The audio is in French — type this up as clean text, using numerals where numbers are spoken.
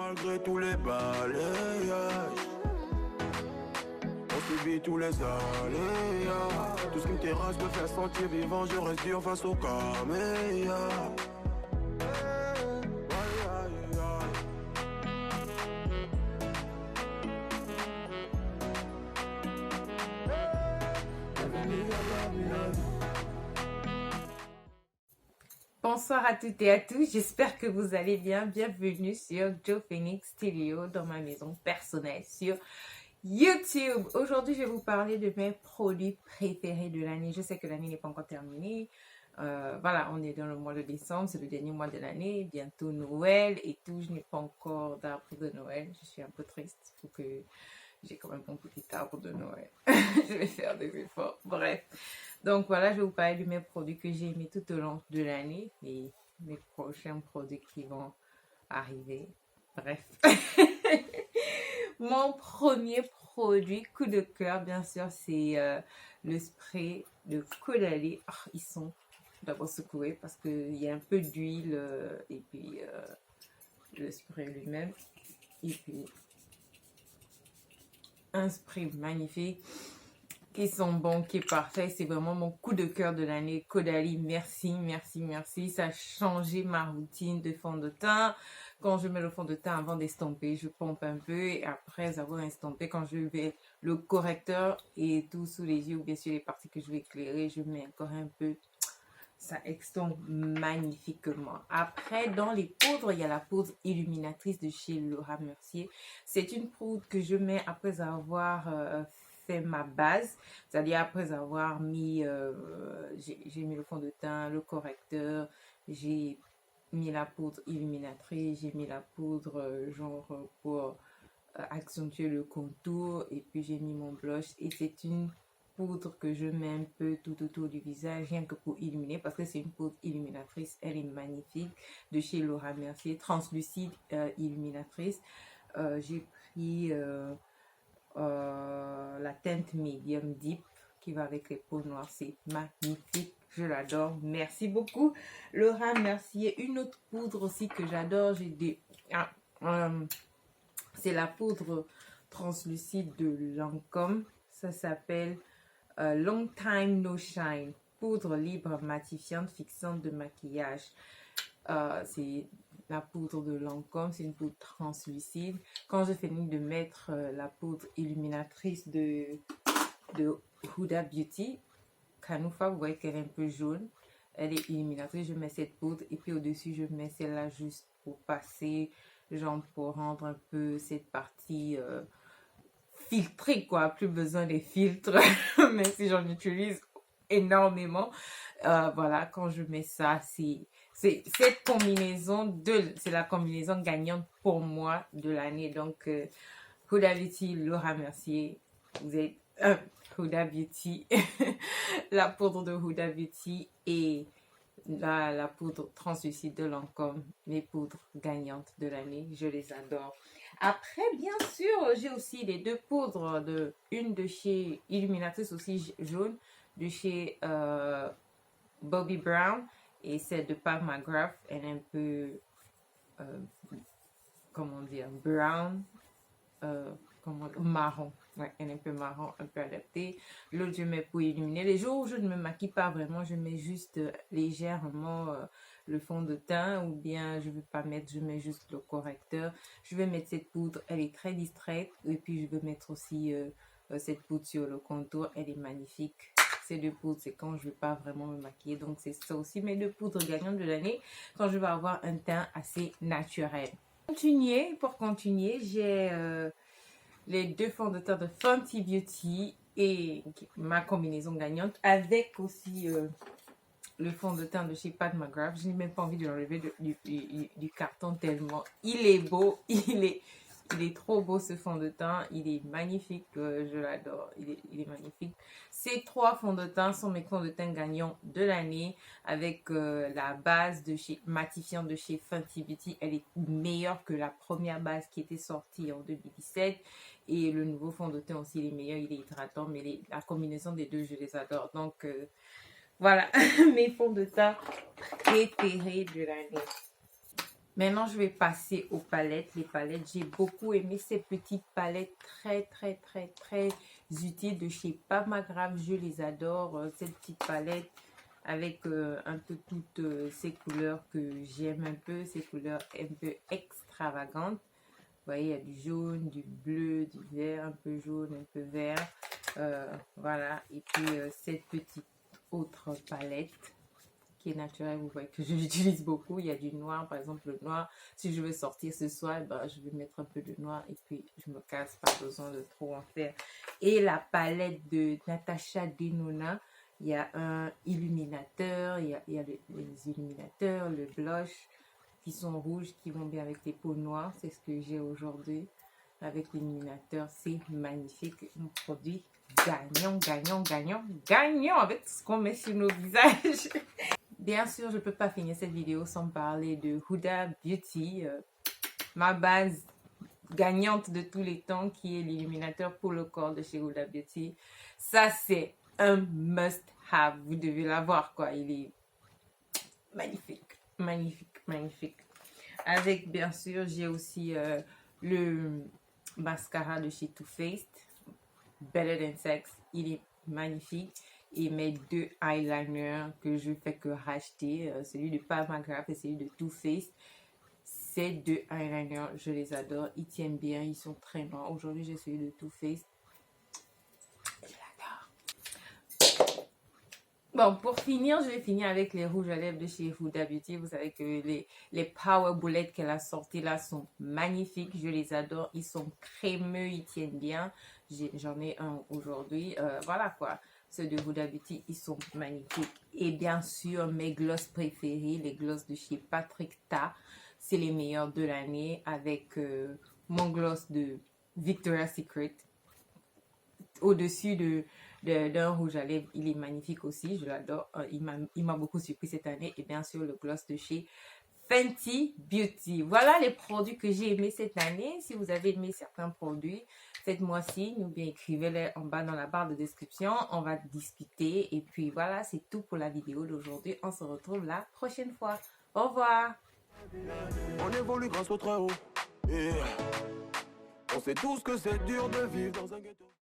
malgré tous les balayages. On subit tous les aléas. Tout ce qui me terrasse me fait sentir vivant. Je reste dur face au caméa. Bonsoir à toutes et à tous, j'espère que vous allez bien. Bienvenue sur Joe Phoenix Studio dans ma maison personnelle sur YouTube. Aujourd'hui, je vais vous parler de mes produits préférés de l'année. Je sais que l'année n'est pas encore terminée. Voilà, on est dans le mois de décembre, c'est le dernier mois de l'année, bientôt Noël et tout. Je n'ai pas encore d'arbre de Noël, je suis un peu triste, il faut que j'ai quand même mon petit arbre de Noël. Je vais faire des efforts, bref. Donc voilà, je vais vous parler de mes produits que j'ai aimés tout au long de l'année et mes prochains produits qui vont arriver. Bref. Mon premier produit coup de cœur, bien sûr, c'est le spray de Caudalie. Oh, ils sont d'abord secoués parce qu'il y a un peu d'huile et puis le spray lui-même. Et puis un spray magnifique. Qui sont bons, qui est parfait. C'est vraiment mon coup de cœur de l'année. Caudalie, merci, merci, merci. Ça a changé ma routine de fond de teint. Quand je mets le fond de teint avant d'estomper, je pompe un peu. Et après avoir estompé, quand je vais le correcteur et tout sous les yeux, ou bien sûr les parties que je vais éclairer, je mets encore un peu. Ça estompe magnifiquement. Après, dans les poudres, il y a la poudre illuminatrice de chez Laura Mercier. C'est une poudre que je mets après avoir fait ma base, c'est-à-dire après avoir mis, j'ai mis le fond de teint, le correcteur, j'ai mis la poudre illuminatrice, j'ai mis la poudre genre pour accentuer le contour et puis j'ai mis mon blush et c'est une poudre que je mets un peu tout autour du visage rien que pour illuminer parce que c'est une poudre illuminatrice, elle est magnifique de chez Laura Mercier, translucide illuminatrice. J'ai pris la teinte medium deep qui va avec les peaux noires, c'est magnifique, je l'adore, merci beaucoup Laura Mercier. Une autre poudre aussi que j'adore, j'ai des c'est la poudre translucide de Lancôme, ça s'appelle Long Time No Shine, poudre libre matifiante fixante de maquillage. C'est la poudre de Lancôme, c'est une poudre translucide. Quand je finis de mettre la poudre illuminatrice de Huda Beauty, Canoufa, vous voyez qu'elle est un peu jaune, elle est illuminatrice, je mets cette poudre et puis au-dessus je mets celle-là juste pour passer, genre pour rendre un peu cette partie filtrée quoi, plus besoin des filtres, même si j'en utilise énormément. Voilà, quand je mets ça, c'est cette combinaison, c'est la combinaison gagnante pour moi de l'année. Donc, Huda Beauty, Laura Mercier, vous êtes Huda Beauty, la poudre de Huda Beauty et la poudre translucide de Lancôme, mes poudres gagnantes de l'année, je les adore. Après, bien sûr, j'ai aussi les deux poudres, une de chez Illuminatrice aussi jaune, de chez Bobbi Brown et celle de Pat McGrath, elle est un peu, comment dire, brown, marron. Ouais, elle est un peu marron, un peu adaptée. L'autre, je mets pour illuminer. Les jours où je ne me maquille pas vraiment, je mets juste légèrement le fond de teint ou bien je ne veux pas mettre, je mets juste le correcteur. Je vais mettre cette poudre, elle est très distraite. Et puis, je vais mettre aussi cette poudre sur le contour, elle est magnifique. Ces deux poudres, c'est quand je ne veux pas vraiment me maquiller. Donc, c'est ça aussi mes deux poudres gagnantes de l'année quand je vais avoir un teint assez naturel. Pour continuer, j'ai les deux fonds de teint de Fenty Beauty et ma combinaison gagnante avec aussi le fond de teint de chez Pat McGrath. Je n'ai même pas envie de l'enlever du carton tellement il est beau, il est trop beau ce fond de teint, il est magnifique, je l'adore, il est magnifique. Ces trois fonds de teint sont mes fonds de teint gagnants de l'année avec la base de chez matifiante de chez Fenty Beauty. Elle est meilleure que la première base qui était sortie en 2017 et le nouveau fond de teint aussi il est meilleur, il est hydratant, mais la combinaison des deux je les adore. Donc voilà mes fonds de teint préférés de l'année. Maintenant, je vais passer aux palettes. Les palettes, j'ai beaucoup aimé ces petites palettes très utiles de chez Pas Grave. Je les adore, cette petite palette avec un peu toutes ces couleurs que j'aime un peu, ces couleurs un peu extravagantes. Vous voyez, il y a du jaune, du bleu, du vert, un peu jaune, un peu vert. Voilà, et puis cette petite autre palette qui est naturelle, vous voyez que je l'utilise beaucoup. Il y a du noir, par exemple le noir. Si je veux sortir ce soir, ben, je vais mettre un peu de noir et puis je me casse, pas besoin de trop en faire. Et la palette de Natasha Denona, il y a un illuminateur, il y a les illuminateurs, le blush qui sont rouges, qui vont bien avec les peaux noires. C'est ce que j'ai aujourd'hui avec l'illuminateur. C'est magnifique. Un produit gagnant avec ce qu'on met sur nos visages. Bien sûr, je ne peux pas finir cette vidéo sans parler de Huda Beauty, ma base gagnante de tous les temps, qui est l'illuminateur pour le corps de chez Huda Beauty. Ça, c'est un must-have. Vous devez l'avoir, quoi. Il est magnifique. Avec, bien sûr, j'ai aussi le mascara de chez Too Faced, Better Than Sex. Il est magnifique. Et mes deux eyeliners que je fais que racheter, celui de Pas Grave et celui de Too Faced. Ces deux eyeliners, je les adore. Ils tiennent bien, ils sont très noirs. Aujourd'hui, j'ai celui de Too Faced. Je l'adore. Bon, pour finir, je vais finir avec les rouges à lèvres de chez Huda Beauty. Vous savez que les Power Bullets qu'elle a sortis là sont magnifiques. Je les adore. Ils sont crémeux, ils tiennent bien. J'en ai un aujourd'hui. Voilà quoi. Ceux de Huda Beauty, ils sont magnifiques. Et bien sûr, mes glosses préférés, les glosses de chez Patrick Ta. C'est les meilleurs de l'année avec mon gloss de Victoria's Secret. Au-dessus d'un rouge à lèvres, il est magnifique aussi. Je l'adore. Il m'a beaucoup surpris cette année. Et bien sûr, le gloss de chez Fenty Beauty. Voilà les produits que j'ai aimés cette année. Si vous avez aimé certains produits, faites-moi signe ou bien écrivez-les en bas dans la barre de description. On va discuter. Et puis voilà, c'est tout pour la vidéo d'aujourd'hui. On se retrouve la prochaine fois. Au revoir. On évolue grâce au très haut. Et on sait tous que c'est dur de vivre dans un ghetto.